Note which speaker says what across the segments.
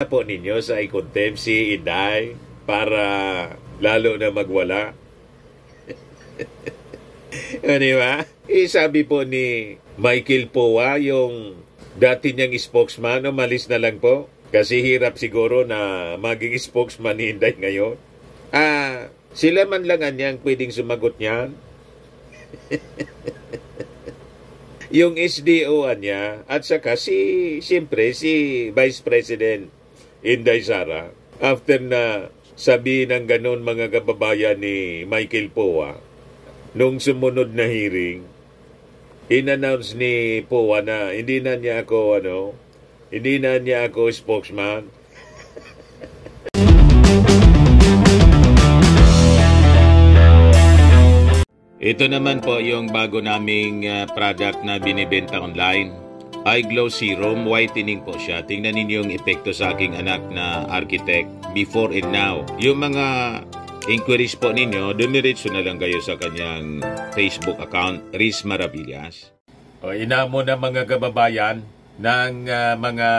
Speaker 1: po ninyo sa i-contempt si Inday para lalo na magwala. Di ba? Sabi po ni Michael Poa, yung dati niyang spokesman, umalis na lang po. Kasi hirap siguro na maging spokesman ni Inday ngayon. Sila man lang anyang pwedeng sumagot niyan. Yung SDO niya at saka siyempre si Vice President Inday Sara, after na sabi ng ganon mga kababayan ni Michael Poa, nung sumunod na hearing, in-announce ni Poa na hindi na niya ako spokesman. Ito naman po yung bago naming product na binibenta online. Eye Glow Serum, whitening po siya. Tingnan ninyo yung epekto sa aking anak na architect before and now. Yung mga inquiries po ninyo, dumiretso na lang kayo sa kanyang Facebook account, Riz Maravillas. Inamo na mga kababayan ng mga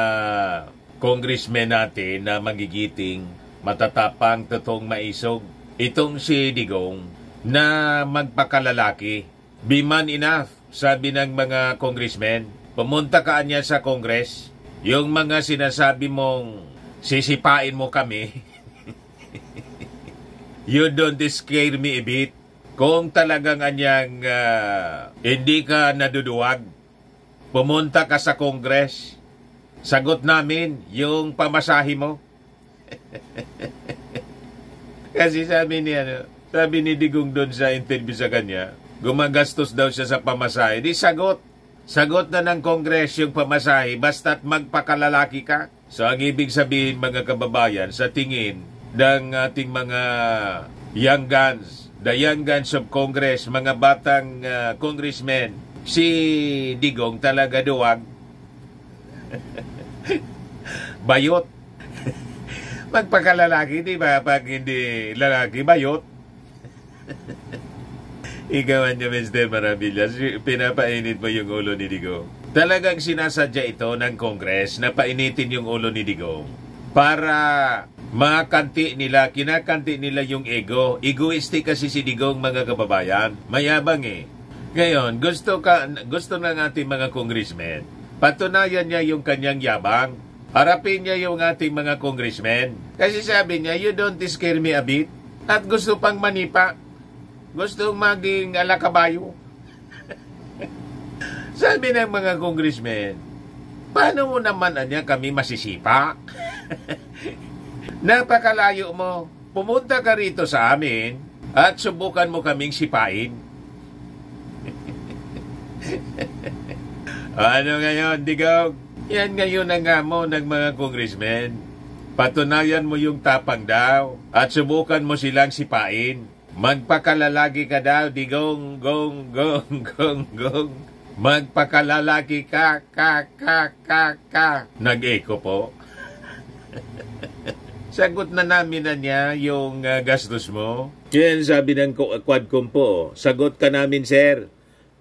Speaker 1: congressmen natin na magigiting, matatapang, totoong maisog. Itong si Digong na magpakalalaki. Be man enough, sabi ng mga congressmen. Pumunta ka niya sa Congress, yung mga sinasabi mong sisipain mo kami, you don't scare me a bit. Kung talagang anyang hindi ka naduduwag, pumunta ka sa Congress, sagot namin yung pamasahe mo. Kasi sabi ni Digong doon sa interview sa kanya, gumagastos daw siya sa pamasahe. Di sagot. Sagot na ng Congress yung pamasahe basta't magpakalalaki ka. So ang ibig sabihin mga kababayan, sa tingin ng ating mga young guns, the young guns of Congress, mga batang congressmen, si Digong talaga duwag. Bayot. Magpakalalaki, di ba? Pag hindi lalaki, bayot. Ikaw niya, Mr. Maravillas, pinapainit mo yung ulo ni Digong. Talagang sinasadya ito ng Congress na painitin yung ulo ni Digong para kinakanti nila yung ego. Egoistic kasi si Digong, mga kababayan. Mayabang eh. Ngayon, gusto ng ating mga congressmen, patunayan niya yung kanyang yabang. Harapin niya yung ating mga congressmen. Kasi sabi niya, you don't scare me a bit. At gusto pang manipa. Gusto maging alakabayo. Sabi ng mga congressmen, paano mo naman kami masisipa? Napakalayo mo. Pumunta ka rito sa amin at subukan mo kaming sipain. Ano ngayon, Digong? Yan ngayon ang amo ng mga congressmen. Patunayan mo yung tapang daw at subukan mo silang sipain. Magpakalalaki ka daw, Digong, gong. Magpakalalaki ka. Nag-echo po. Sagot na namin na niya yung gastos mo. Yan sabi ng Quadcom po. Sagot ka namin, sir.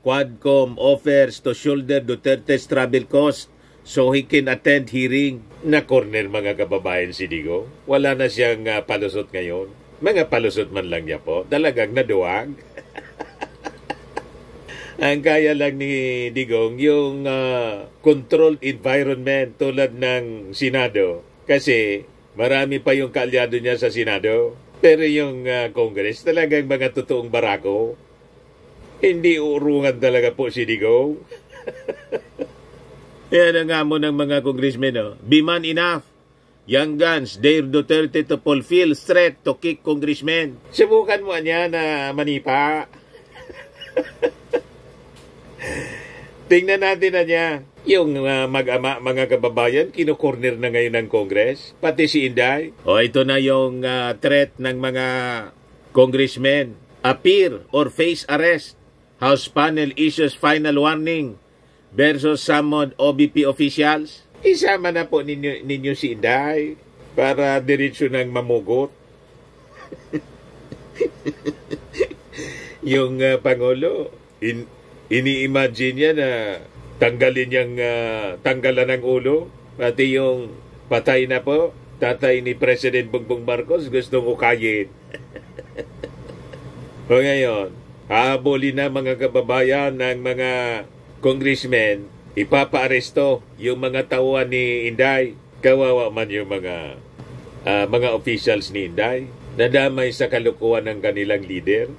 Speaker 1: Quadcom offers to shoulder Duterte's travel cost so he can attend hearing. Na-corner mga kababayan si Digong. Wala na siyang palusot ngayon. Mga palusot man lang niya po. Talagang naduwag. Ang kaya lang ni Digong yung controlled environment tulad ng Senado. Kasi marami pa yung kaalyado niya sa Senado. Pero yung Congress talagang mga totoong barako. Hindi urungan talaga po si Digong. Yan ang amo ng mga congressmen. Be man enough. Young guns dare Duterte to fulfill threat to kick congressmen. Subukan mo niya na manipa. Tingnan natin na niya. Yung mag-ama, mga kababayan, kino-corner na ngayon ng Congress. Pati si Inday. Ito na yung threat ng mga congressmen. Appear or face arrest. House panel issues final warning versus summoned OBP officials. Isama na po ninyo si Inday para diretso ng mamugot. Yung Pangulo, ini-imagine niya na tanggalan ng ulo, pati yung Patay na po. Tatay ni President Bongbong Marcos gustong ukayin. O ngayon, hahabulin na mga kababayan ng mga congressmen, ipapaaresto yung mga tauhan ni Inday. Kawawa man yung mga officials ni Inday. Nadamay sa kalukuhan ng kanilang leader.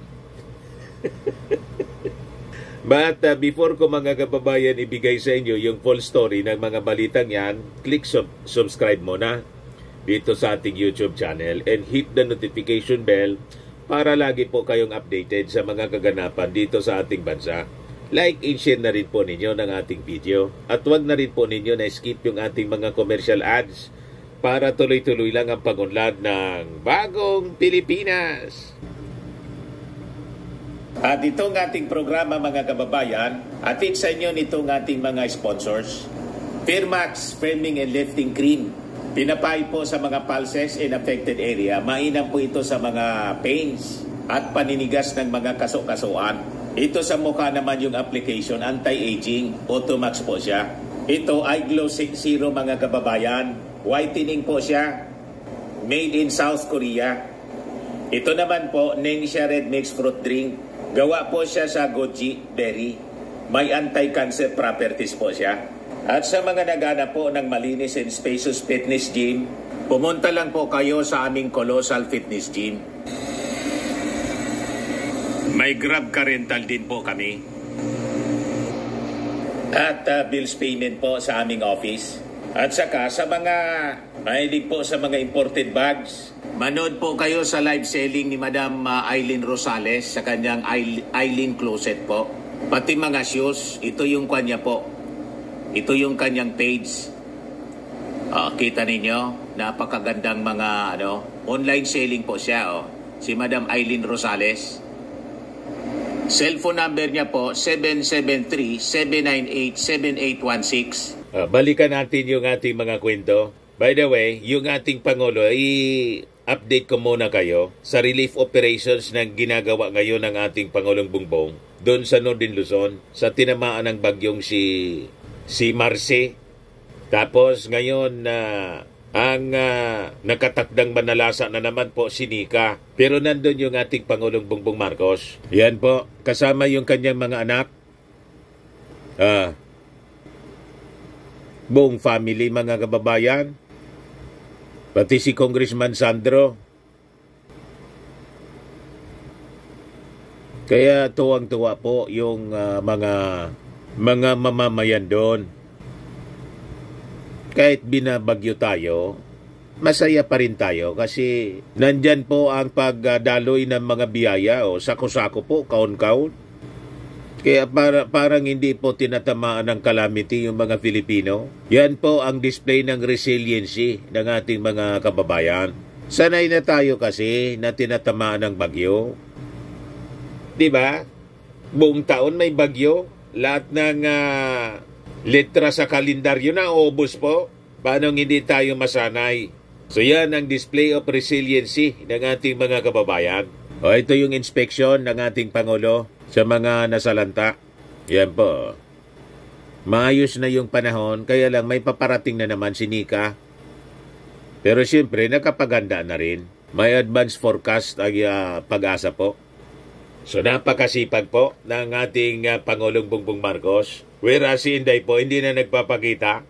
Speaker 1: But before ko mga kababayan ibigay sa inyo yung full story ng mga balitang yan, click subscribe muna dito sa ating YouTube channel and hit the notification bell para lagi po kayong updated sa mga kaganapan dito sa ating bansa. Like and share na rin po ninyo ng ating video at huwag na rin po ninyo na skip yung ating mga commercial ads para tuloy-tuloy lang ang pagunlad ng bagong Pilipinas. At itong ating programa mga kababayan, atid sa inyo nitong ating mga sponsors. Firmax Firming and Lifting Cream. Pinapay po sa mga pulses in affected area. Mainam po ito sa mga pains at paninigas ng mga kaso-kasuan. Ito sa mukha naman yung application, anti-aging, Automax po siya. Ito ay Glow Zero mga kababayan. Whitening po siya. Made in South Korea. Ito naman po, Nengxia Red Mix Fruit Drink. Gawa po siya sa goji berry. May anti-cancer properties po siya. At sa mga naghanap po ng malinis and spacious fitness gym, pumunta lang po kayo sa aming Colossal Fitness Gym. May Grab car rental din po kami. At bills payment po sa aming office. At saka sa mga mahilig po sa mga imported bags, manood po kayo sa live selling ni Madam Aileen Rosales sa kanyang Aileen Closet po. Pati mga shoes, ito yung kanya po. Ito yung kanyang page. Kita ninyo, napakagandang mga online selling po siya. Si Madam Aileen Rosales. Cellphone number niya po, 773-798-7816. Balikan natin yung ating mga kwento. By the way, yung ating Pangulo, i-update ko muna kayo sa relief operations na ginagawa ngayon ng ating Pangulong Bongbong doon sa Northern Luzon sa tinamaan ng bagyong si Marcy. Tapos ngayon ang nakatakdang manalasa na naman po si Nika. Pero nandun yung ating Pangulong Bongbong Marcos. Yan po, kasama yung kanyang mga anak. Buong family mga kababayan. Pati si Congressman Sandro. Kaya tuwang-tuwa po yung mga mamamayan doon. Kahit binabagyo tayo, masaya pa rin tayo kasi nandyan po ang pagdaloy ng mga biyaya sako-sako po, kaon-kaon. Kaya parang hindi po tinatamaan ng calamity yung mga Filipino. Yan po ang display ng resiliency ng ating mga kababayan. Sanay na tayo kasi na tinatamaan ng bagyo. Diba? Buong taon may bagyo. Lahat ng letra sa kalendaryo na ubos po. Paano hindi tayo masanay? So yan ang display of resiliency ng ating mga kababayan. Ito yung inspection ng ating Pangulo sa mga nasalanta. Yan po. Maayos na yung panahon, kaya lang may paparating na naman si Nika. Pero siyempre, nakapaganda na rin. May advance forecast ay pag-asa po. So napakasipag po ng ating Pangulong Bongbong Marcos. Whereas si Inday po hindi na nagpapakita.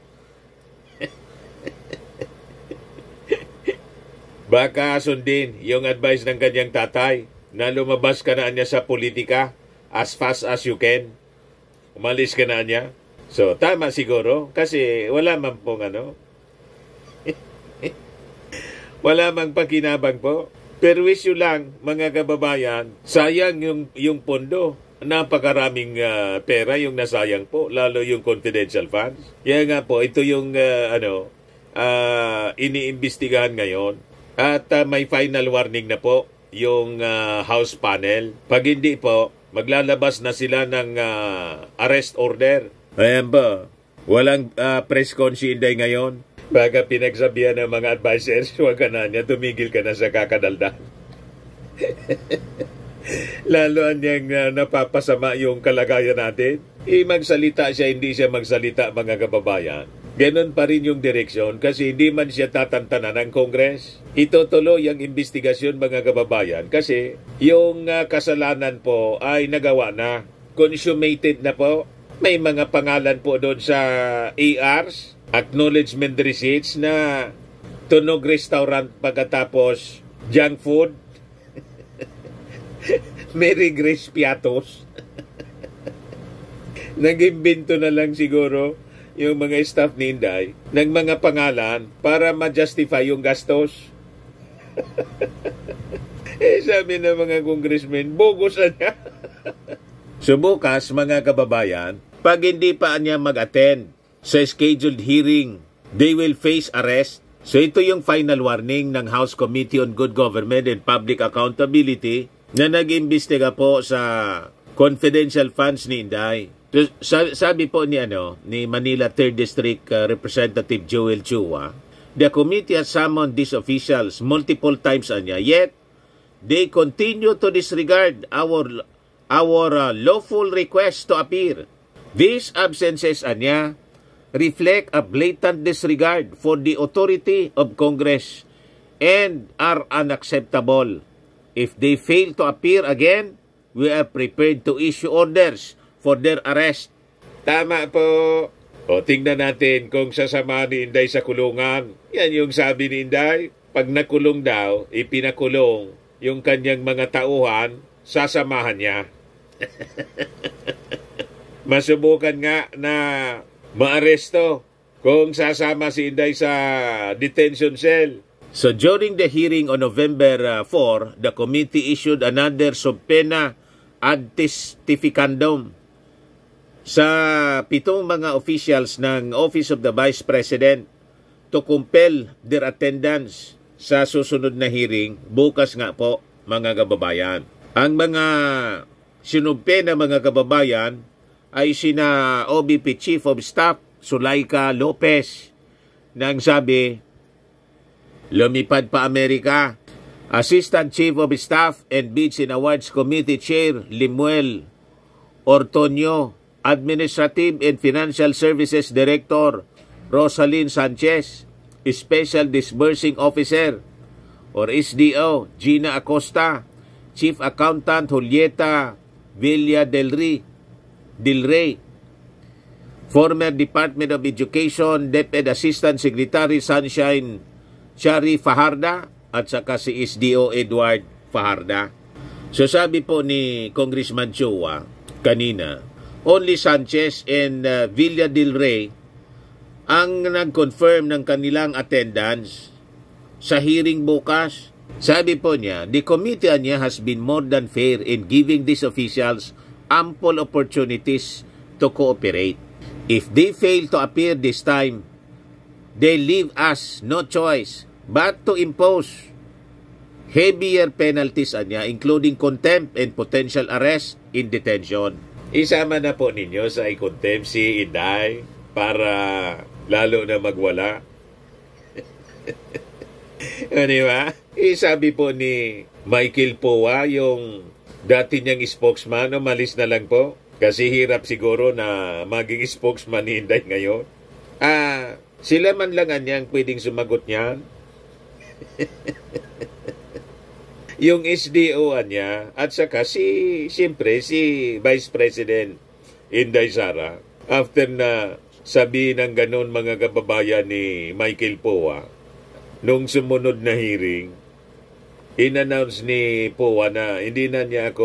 Speaker 1: Baka sundin yung advice ng kanyang tatay na lumabas ka na niya sa politika as fast as you can. Umalis ka na niya. So tama siguro kasi wala man pong wala mang pakinabang po. Pero issue lang, mga kababayan, sayang yung pondo. Napakaraming pera yung nasayang po, lalo yung confidential funds. Kaya nga po, ito yung iniimbestigahan ngayon. At may final warning na po yung House panel. Pag hindi po, maglalabas na sila ng arrest order. Ayan ba, walang press con si Inday ngayon. Baka pinagsabihan ng mga advisors, huwag ka na niya, tumigil ka na sa kakadaldal. Lalo niyang napapasama yung kalagayan natin. Magsalita siya, hindi siya magsalita mga kababayan. Ganon pa rin yung direksyon kasi hindi man siya tatantanan ng Congress. Itutuloy ang investigasyon mga kababayan kasi yung kasalanan po ay nagawa na. Consummated na po. May mga pangalan po doon sa ARs, acknowledgement receipts na tunog restaurant pagkatapos junk food. Mary Grace Piatos. Nag-imbento na lang siguro yung mga staff ni Inday ng mga pangalan para ma-justify yung gastos. Sabi ng mga congressmen, bogus na niya. So bukas, mga kababayan, pag hindi pa niya mag-attend sa scheduled hearing, they will face arrest. So ito yung final warning ng House Committee on Good Government and Public Accountability na nag-imbestiga po sa confidential funds ni Inday. Sabi po ni Manila 3rd District Representative Joel Chua, the committee has summoned these officials multiple times yet they continue to disregard our lawful request to appear. These absences reflect a blatant disregard for the authority of Congress and are unacceptable. If they fail to appear again, we are prepared to issue orders for their arrest. Tama po. O tingnan natin kung sasama ni Inday sa kulungan. Yan yung sabi ni Inday. Pag nakulong daw, ipinakulong yung kanyang mga tauhan, sasamahan niya. Masubukan nga na maaresto kung sasama si Inday sa detention cell. So during the hearing on November 4, the committee issued another subpoena ad testificandum sa 7 mga officials ng Office of the Vice President to compel their attendance sa susunod na hearing bukas nga po, mga kababayan. Ang mga sinubpena, mga kababayan, ay sina OBP Chief of Staff Sulaika Lopez nang sabi, lumipad pa Amerika. Assistant Chief of Staff and Bids and Awards Committee Chair Limuel Ortonio, Administrative and Financial Services Director Rosalyn Sanchez, Special Disbursing Officer or SDO Gina Acosta, Chief Accountant Julieta Villa Del Rey, former Department of Education DepEd Assistant Secretary Sunshine Shari Fajarda at saka si SDO Edward Fajarda. So sabi po ni Congressman Chua kanina, only Sanchez and Villa Del Rey ang nag-confirm ng kanilang attendance sa hearing bukas. Sabi po niya, the committee niya has been more than fair in giving these officials ample opportunities to cooperate. If they fail to appear this time, they leave us no choice but to impose heavier penalties including contempt and potential arrest in detention. Isama na po ninyo sa i-contempt si Inday para lalo na magwala. Di ba? Sabi po ni Michael Poa, yung dati niyang spokesman, umalis na lang po. Kasi hirap siguro na maging spokesman ni Inday ngayon. Sila man lang niyang pwedeng sumagot niyan. Yung SDO niya at saka siyempre si Vice President Inday Sara, after na sabi ng ganon mga kababayan ni Michael Poa, nung sumunod na hearing, in-announce ni Poa na hindi na niya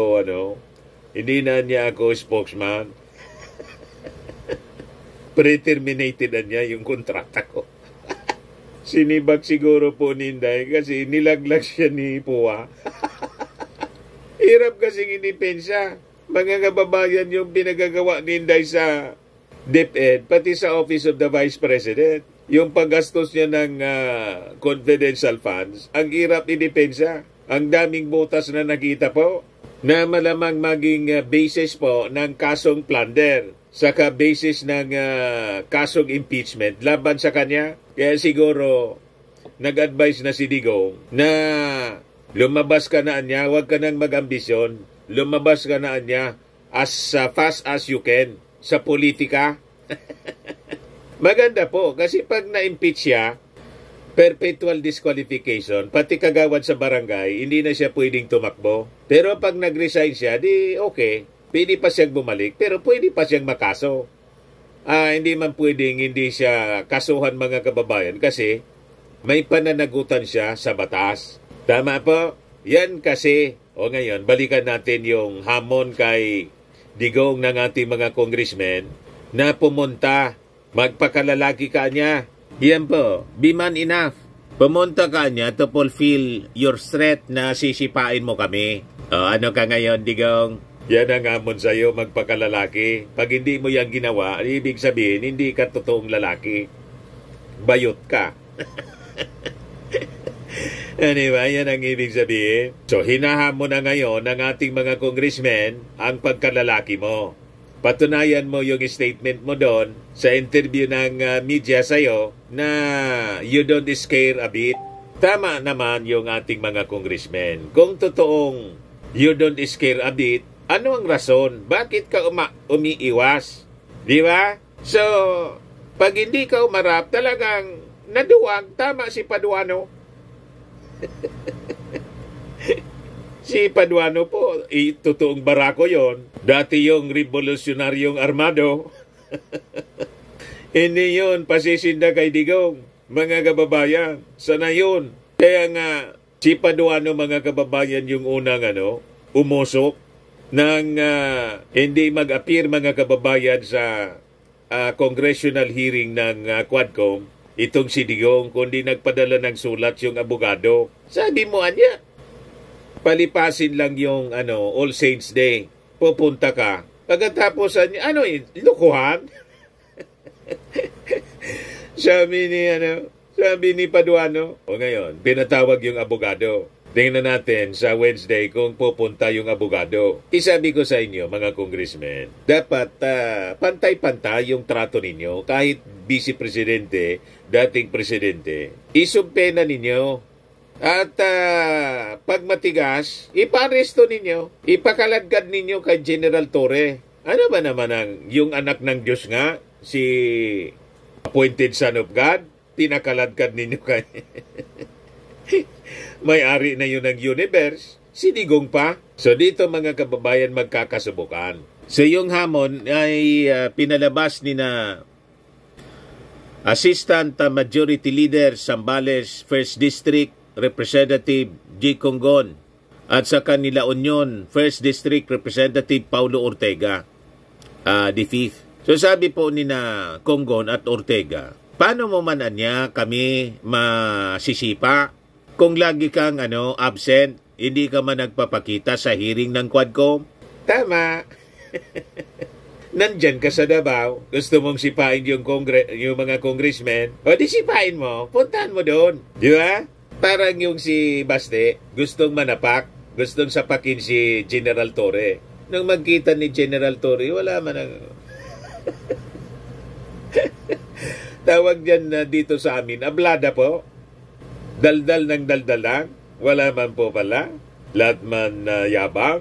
Speaker 1: ako spokesman. Pre-terminated na niya yung kontrata ko. Sinibak siguro po ni Inday kasi nilaglag siya ni Poa. Hirap kasing indipensya. Mga kababayan yung pinagagawa ni Inday sa DepEd, pati sa Office of the Vice President. Yung paggastos niya ng confidential funds, ang hirap indipensya. Ang daming butas na nakita po na malamang maging basis po ng kasong plunder, saka basis ng kasong impeachment laban sa kanya. Kaya siguro nag-advise na si Digong na lumabas ka na niya, huwag ka nang mag-ambisyon, lumabas ka na niya as fast as you can sa politika. Maganda po kasi pag na-impeach siya, perpetual disqualification, pati kagawad sa barangay, hindi na siya pwedeng tumakbo. Pero pag nag-resign siya, di okay, pwede pa siyang bumalik, pero pwede pa siyang makaso. Hindi man pwedeng hindi siya kasuhan mga kababayan kasi may pananagutan siya sa batas. Tama po? Yan kasi, o ngayon, balikan natin yung hamon kay Digong ng ating mga congressmen na pumunta, magpakalalaki ka niya. Yan po, be man enough. Pumunta ka niya to fulfill your threat na sisipain mo kami. Ano ka ngayon, Digong? Yan ang hamon sa'yo, magpakalalaki. Pag hindi mo yan ginawa, ibig sabihin, hindi ka totoong lalaki. Bayot ka. Anyway, yan ang ibig sabihin. So, hinahamon na ngayon ng ating mga congressmen ang pagkalalaki mo. Patunayan mo yung statement mo doon sa interview ng media sa'yo na you don't scare a bit. Tama naman yung ating mga congressmen. Kung totoong you don't scare a bit, ano ang rason? Bakit ka umiiwas? Di ba? So, pag hindi ka umarap, talagang naduwag. Tama si Paduano. Si Paduano po, totoong barako yon. Dati yung revolusyonaryong armado. Hindi yun pasisinda kay Digong. Mga kababayan, sana yun. Kaya nga, si Paduano mga kababayan yung unang umusok ng hindi mag-appear mga kababayan sa congressional hearing ng Quadcom. Itong si Digong, kundi nagpadala ng sulat yung abogado. Sabi mo, anya, palipasin lang yung All Saints Day. Pupunta ka. Pagkatapos, lukuhan? sabi ni Paduano. O ngayon, pinatawag yung abogado. Tingnan natin sa Wednesday kung pupunta yung abogado. Isabi ko sa inyo, mga congressmen, dapat pantay-pantay yung trato ninyo. Kahit vice presidente, dating presidente, isumpena ninyo. At pag matigas, iparesto ninyo. Ipakaladkad ninyo kay General Torre. Ano ba naman yung anak ng Diyos nga, si appointed son of God, pinakaladkad ninyo kay... May-ari na yun ng universe, si Digong pa. So dito mga kababayan magkakasubukan. So yung hamon ay pinalabas ni na Assistant Majority Leader Zambales 1st District Representative G. Congon at sa kanila Union 1st District Representative Paulo Ortega, the 5th. So sabi po ni na Congon at Ortega, paano mo man anya kami masisipa kung lagi kang absent, hindi ka man nagpapakita sa hearing ng Quadcom? Tama. Nandyan ka sa Davao, gusto mong sipain yung mga congressmen, o di sipain mo, puntahan mo doon. Di ba? Parang yung si Baste, gustong manapak, gustong sapakin si General Torre. Nung magkita ni General Torre, wala man ang... Tawag dyan dito sa amin, ablada po. Daldal ng daldal lang, wala man po pala, lahat man yabang.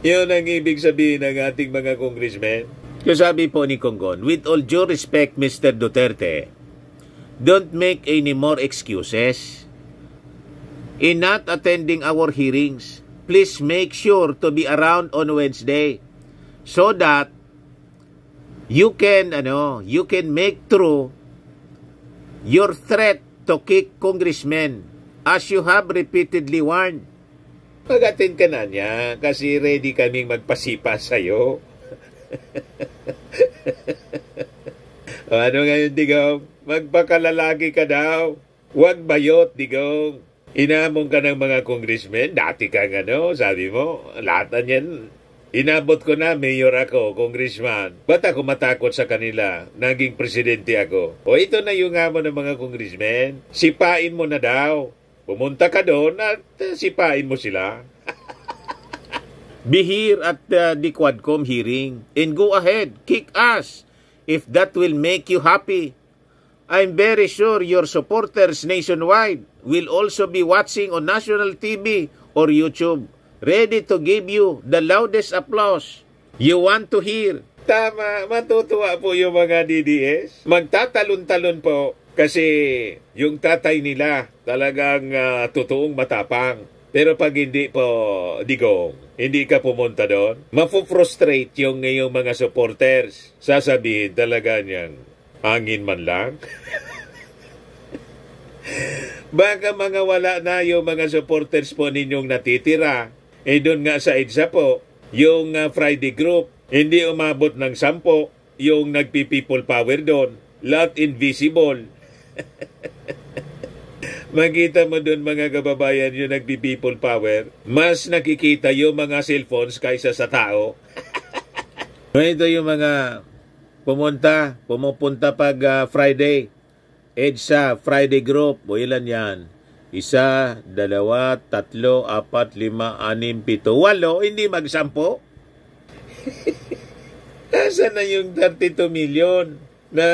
Speaker 1: Yun ang ibig sabihin ng ating mga congressmen. So sabi po ni Congon, with all due respect, Mr. Duterte, don't make any more excuses. In not attending our hearings, please make sure to be around on Wednesday so that you can make true your threat to kick congressmen as you have repeatedly warned. Pag-attend ka na niya kasi ready kaming magpasipa sa'yo. Ano ngayon, Digong? Magpakalalaki ka daw. Huwag bayot, Digong. Inamong ka ng mga congressmen. Dati kang sabi mo, lahat na yan. Inabot ko na, mayor ako, congressman. Ba't ako matakot sa kanila? Naging presidente ako. O ito na yung hamon ng mga congressmen. Sipain mo na daw. Pumunta ka doon at sipain mo sila. Be here at the Quadcom hearing and go ahead, kick us if that will make you happy. I'm very sure your supporters nationwide will also be watching on national TV or YouTube, ready to give you the loudest applause you want to hear. Tama, matutuwa po yung mga DDS. Magtatalon-talon po kasi yung tatay nila talagang totoong matapang. Pero pag hindi po, Digong, hindi ka pumunta doon, mapufrustrate yung ngayong mga supporters. Sasabihin talaga niyang, hangin man lang. Baka mga wala na yung mga supporters po ninyong natitira. Doon nga sa EDSA po, yung Friday group, hindi umabot ng 10, yung nagpi-people power doon. Lahat invisible. Makita mo doon mga kababayan yung nagpi-people power, mas nakikita yung mga cellphones kaysa sa tao. Ito yung mga pumupunta pag Friday. EDSA, Friday group, o ilan yan? 1, 2, 3, 4, 5, 6, 7, 8, hindi mag-10. Asan na yung 32 million na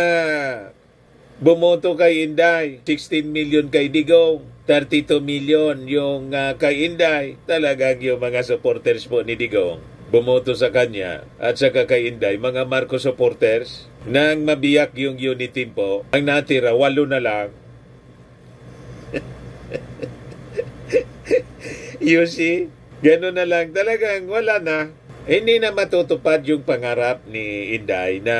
Speaker 1: bumoto kay Inday, 16 million kay Digong, 32 million yung kay Inday. Talagang yung mga supporters po ni Digong bumoto sa kanya at saka kay Inday, mga Marcos supporters, nang mabiyak yung unit team po, ang natira, 8 na lang. You see? Gano'n na lang. Talagang wala na. Hindi na matutupad yung pangarap ni Inday na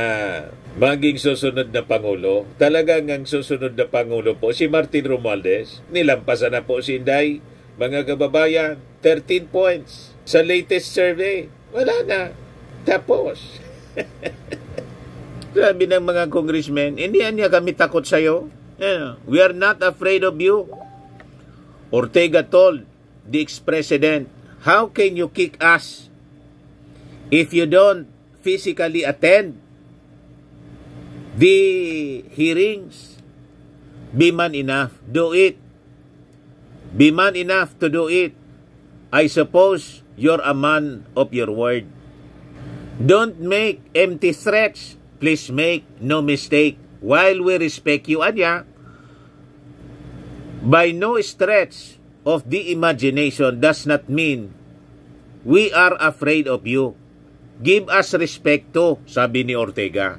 Speaker 1: maging susunod na Pangulo. Talagang ang susunod na Pangulo po, si Martin Romualdez. Nilampasan na po si Inday. Mga kababayan, 13 points sa latest survey. Wala na. Tapos. Sabi ng mga congressmen, hindi niya kami takot sa'yo. We are not afraid of you. Ortega told the ex-president, how can you kick us if you don't physically attend the hearings? Be man enough. Do it. Be man enough to do it. I suppose you're a man of your word. Don't make empty threats. Please make no mistake. While we respect you, Anya, by no stretch of the imagination does not mean we are afraid of you. Give us respect too, sabi ni Ortega.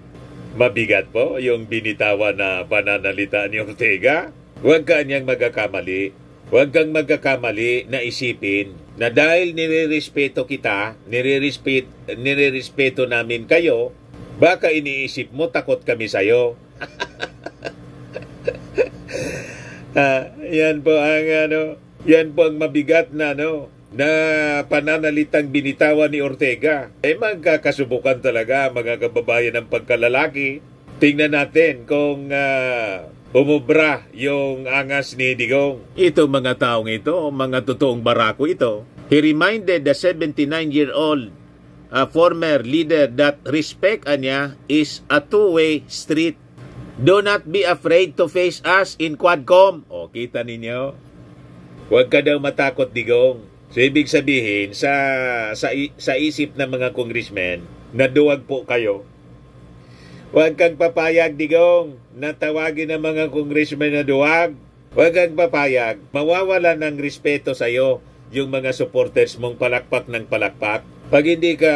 Speaker 1: Mabigat po yung binitawan na pananalita ni Ortega. Huwag ka niyang magkakamali. Huwag kang magkakamali na isipin na dahil nire-respeto kita, nire-respeto namin kayo, baka iniisip mo takot kami sa'yo. Yan po ang mabigat na na pananalitang binitawan ni Ortega. Magkakasubukan talaga mga kababayan ng pagkalalaki. Tingnan natin kung umubra yung angas ni Digong. Ito mga taong ito, mga totoong barako ito. He reminded the 79-year-old former leader that respect niya is a two-way street. Do not be afraid to face us in Quadcom. O, kita ninyo? Huwag ka daw matakot, Digong. So, ibig sabihin, sa isip ng mga congressmen, naduwag po kayo. Huwag kang papayag, Digong, na tawagin ng mga congressmen na duwag. Huwag kang papayag. Mawawala ng respeto sa'yo yung mga supporters mong palakpak ng palakpak. Pag hindi ka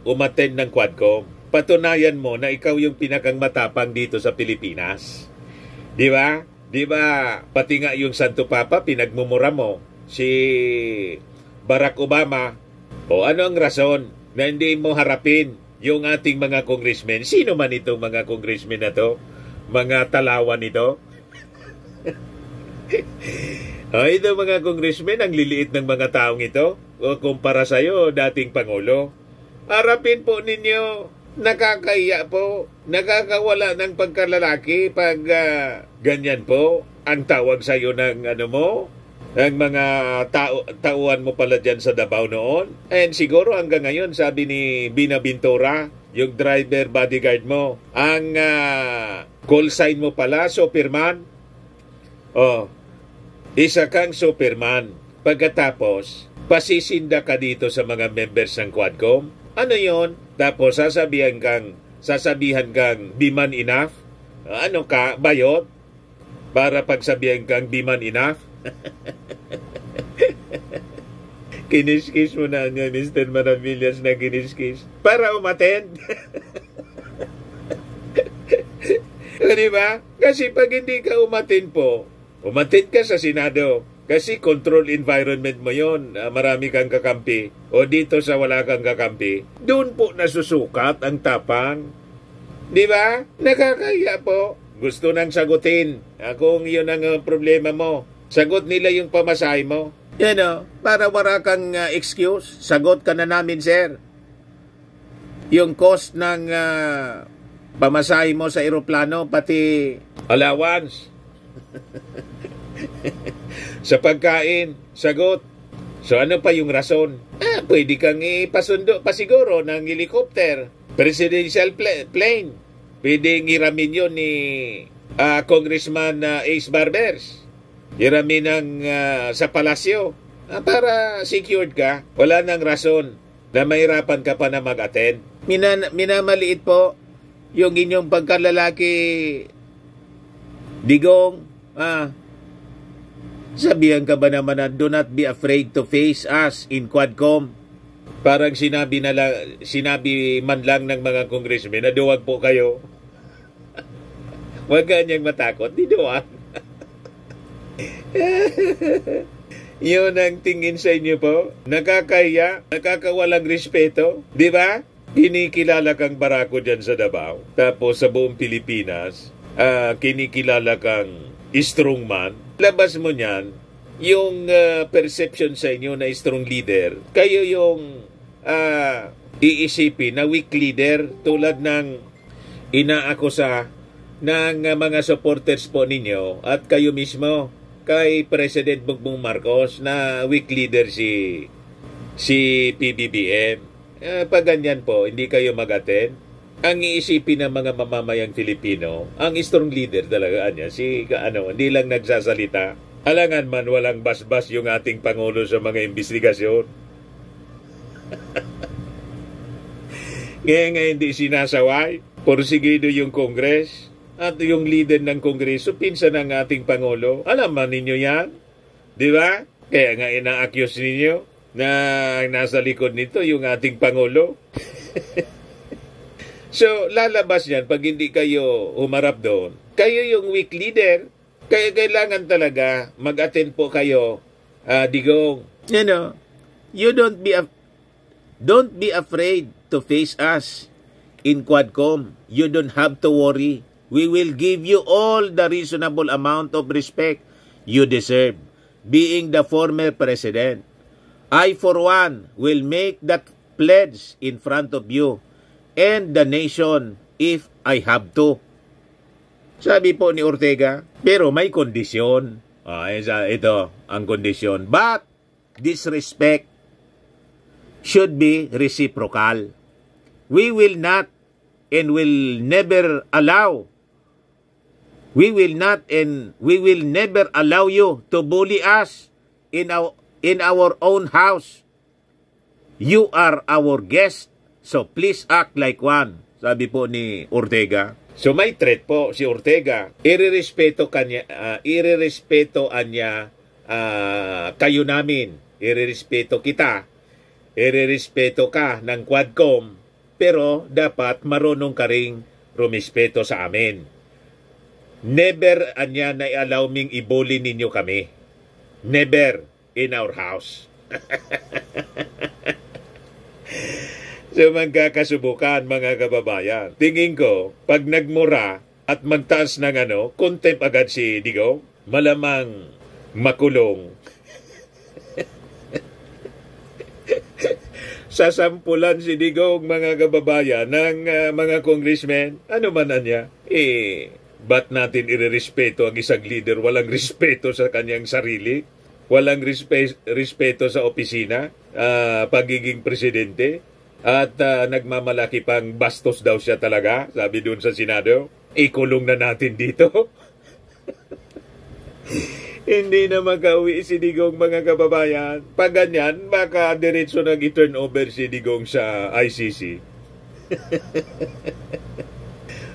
Speaker 1: umattend ng Quadcom, patunayan mo na ikaw yung pinakang matapang dito sa Pilipinas. Di ba? Di ba? Pati nga yung Santo Papa, pinagmumura mo si Barack Obama. O ano ang rason na hindi mo harapin yung ating mga congressmen? Sino man itong mga congressmen na to? Mga talawan ito? Ito mga congressmen, ang liliit ng mga taong ito. O kumpara sa'yo, dating Pangulo. Harapin po ninyo. Nakakaiya po. Nakakawala ng pagkalalaki pag ganyan po. Ang tawag sa'yo ng ang mga tauhan mo pala dyan sa Davao noon. And siguro hanggang ngayon, sabi ni Bina Bintora, yung driver bodyguard mo, ang call sign mo pala, Superman. Oh, isa kang Superman. Pagkatapos, pasisinda ka dito sa mga members ng Quadcom. Ano yon? Tapos sasabihan kang be man enough. Ano ka? Bayot? Para pagsabihan kang be man enough? Kiniskis mo na niya, Mr. Maravillas, na kiniskis. Para umattend. Di ba? Kasi pag hindi ka umattend po, umattend ka sa Senado. Kasi control environment mo yon, marami kang kakampi. O dito sa wala kang kakampi, doon po nasusukat ang tapang. Di ba? Nakakaya po. Gusto nang sagutin kung yun ang problema mo. Sagot nila yung pamasahe mo. Yan o, para wala kang excuse, sagot ka na namin, sir. Yung cost ng pamasahe mo sa eroplano, pati allowance. Sa pagkain, sagot. So ano pa yung rason? Pwede kang ipasundo pa siguro ng helicopter, presidential plane. Pwedeng iramin yun ni Congressman Ace Barbers. Iramin ng sa palasyo para secured ka. Wala nang rason na mahirapan ka pa na mag-attend. Minamaliit po yung inyong pagkalalaki, Digong. Sabihan ka ba naman na do not be afraid to face us in Quadcom? Parang sinabi man lang ng mga congressmen na duwag po kayo. Huwag kanyang matakot, di duwag. Yun ang tingin sa inyo po. Nakakaya, nakakawalang respeto, di ba? Kinikilala kang barako dyan sa Davao. Tapos sa buong Pilipinas, kinikilala kang strongman. Labas mo niyan, yung perception sa inyo na strong leader, kayo yung iisipin na weak leader tulad ng inaakusa ng mga supporters po ninyo at kayo mismo kay President Bongbong Marcos na weak leader si PBBM. Pag ganyan po, hindi kayo mag-attend. Ang iisipin ng mga mamamayang Filipino, ang strong leader talaga niya, hindi lang nagsasalita. Alangan man walang basbas yung ating Pangulo sa mga investigasyon. Kaya nga hindi sinasaway, porsigido yung Kongres at yung leader ng Kongreso, pinsan ng ating Pangulo. Alam man ninyo yan, di ba? Kaya nga ina-accuse ninyo na nasa likod nito yung ating Pangulo. So, lalabas yan pag hindi kayo humarap doon. Kayo yung weak leader. Kaya kailangan talaga mag-attend po kayo, Digong. You don't be afraid to face us in Quadcom. You don't have to worry. We will give you all the reasonable amount of respect you deserve, being the former president. I, for one, will make that pledge in front of you and the nation if I have to. Sabi po ni Ortega, pero may kondisyon. Ito ang kondisyon. But this respect should be reciprocal. We will not and will never allow you to bully us in our own house. You are our guest. So please act like one, sabi po ni Ortega. So may threat po si Ortega. Irerespeto niya kayo namin. Irerespeto kita. Irerespeto ka ng Quadcom. Pero dapat marunong ka ring rumispeto sa amin. Never anya na i-allow ming ibuli ninyo kami. Never in our house. So magkakasubukan mga kababayan. Tingin ko, pag nagmura at magtaas ng contempt agad si Digong, malamang makulong. Sasampulan si Digong mga kababayan ng mga congressmen. Ano man niya? Ba't natin irerespeto ang isang leader? Walang respeto sa kanyang sarili? Walang respeto sa opisina? Pagiging presidente? At nagmamalaki pang bastos daw siya talaga, sabi doon sa Senado. Ikulong na natin dito. Hindi na makauwi si Digong mga kababayan. Pag ganyan, baka diretso nang i-turn over si Digong sa ICC.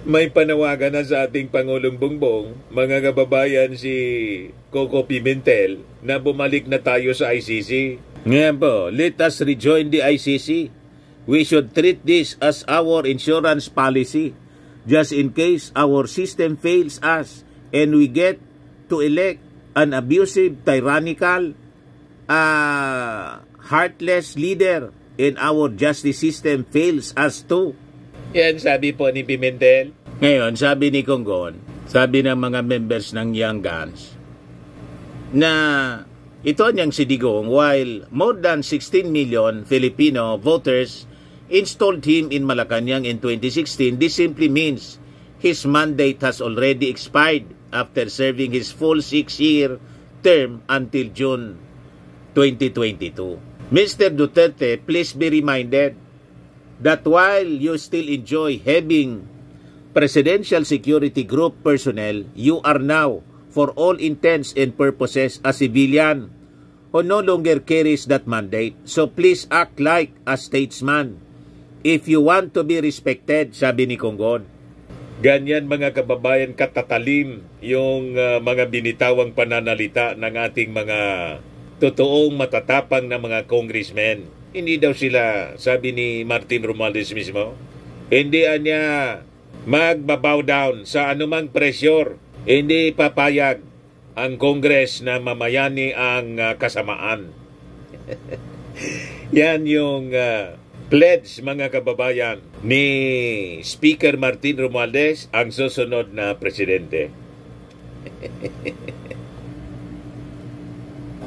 Speaker 1: May panawagan na sa ating Pangulong Bongbong, mga kababayan, si Coco Pimentel, na bumalik na tayo sa ICC. Ngayon po, let us rejoin the ICC. We should treat this as our insurance policy, just in case our system fails us and we get to elect an abusive, tyrannical, heartless leader and our justice system fails us too. Yan sabi po ni Pimentel. Ngayon, sabi ni Conggon, sabi ng mga members ng Young Guns, na ito niyang si Digong, while more than 16 million Filipino voters installed him in Malacanang in 2016, this simply means his mandate has already expired after serving his full 6-year term until June 2022. Mr. Duterte, please be reminded that while you still enjoy having presidential security group personnel, you are now, for all intents and purposes, a civilian who no longer carries that mandate. So please act like a statesman if you want to be respected, sabi ni Conggon. Ganyan mga kababayan katatalim yung mga binitawang pananalita ng ating mga totoong matatapang na mga congressmen. Hindi daw sila, sabi ni Martin Romualdez mismo, hindi niya magbabow down sa anumang pressure. Hindi papayag ang Congress na mamayani ang kasamaan. Yan yung pledge, mga kababayan, ni Speaker Martin Romualdez, ang susunod na presidente.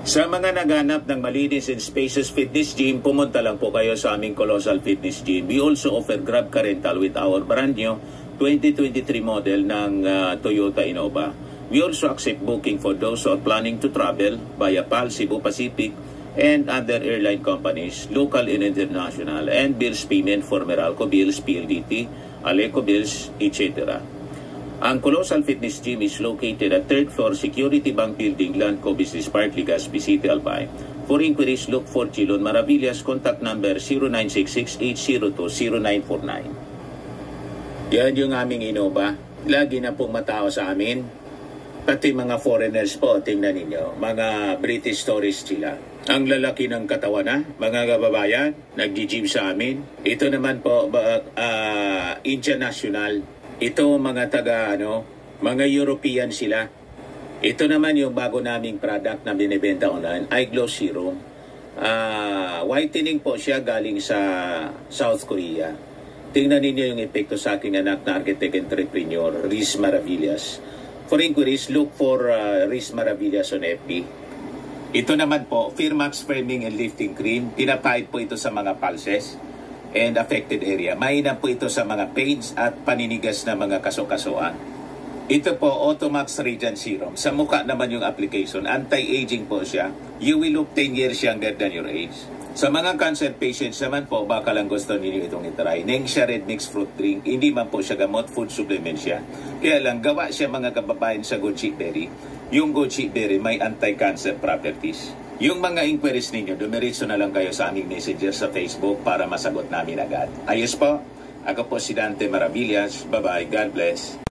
Speaker 1: Sa mga naghanap ng malinis and spacious fitness gym, pumunta lang po kayo sa aming Colossal Fitness Gym. We also offer Grab Car Rental with our brand new 2023 model ng Toyota Innova. We also accept booking for those who are planning to travel via PAL, Cebu Pacific, and other airline companies, local and international, and bills payment for Meralco Bills, PLDT, Aleco Bills, etc. Ang Colossal Fitness Gym is located at 3rd floor Security Bank Building, Landco Business Park, Legazpi City, Albay. For inquiries, look for Chilon Maravillas. Contact number 0966-802-0949. Yan yung aming Innova. Lagi na pong matao sa amin. Pati mga foreigners po, tingnan ninyo. Mga British tourists sila. Ang lalaki ng katawan na, mga kababayan, nag-gym sa amin. Ito naman po, Indian National. Ito mga mga European sila. Ito naman yung bago naming product na binibenta online, iGlow Serum. Whitening po siya galing sa South Korea. Tingnan ninyo yung epekto sa aking anak na architect entrepreneur, Riz Maravillas. For inquiries, look for Riz Maravillas on FB. Ito naman po, Firmax Firming and Lifting Cream. Pinapahid po ito sa mga pulses and affected area. Mainam po ito sa mga pains at paninigas na mga kaso-kasuan. Ito po, Automax Radiant Serum. Sa mukha naman yung application. Anti-aging po siya. You will look 10 years younger than your age. Sa mga cancer patients naman po, baka lang gusto ninyo itong itry. Nengxia Red Mix Fruit Drink. Hindi man po siya gamot, food supplement siya. Kaya lang, gawa siya mga kababayan sa goji berry. Yung goji berry may anti-cancer properties. Yung mga inquiries ninyo, dumiritso na lang kayo sa aming messenger sa Facebook para masagot namin agad. Ayos po, ako po si Dante Maravillas. Bye-bye. God bless.